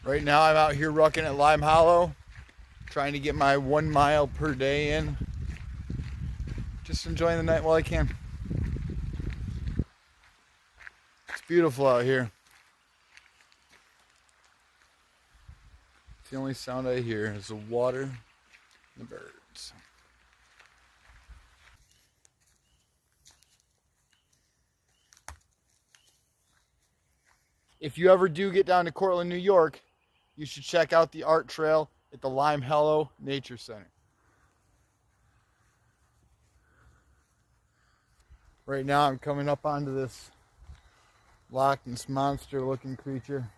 Right now I'm out here rucking at Lime Hollow, trying to get my 1 mile per day in. Just enjoying the night while I can. It's beautiful out here. It's the only sound I hear is the water and the birds. If you ever do get down to Cortland, New York, you should check out the art trail at the Lime Hollow Nature Center. Right now I'm coming up onto this Loch Ness monster looking creature.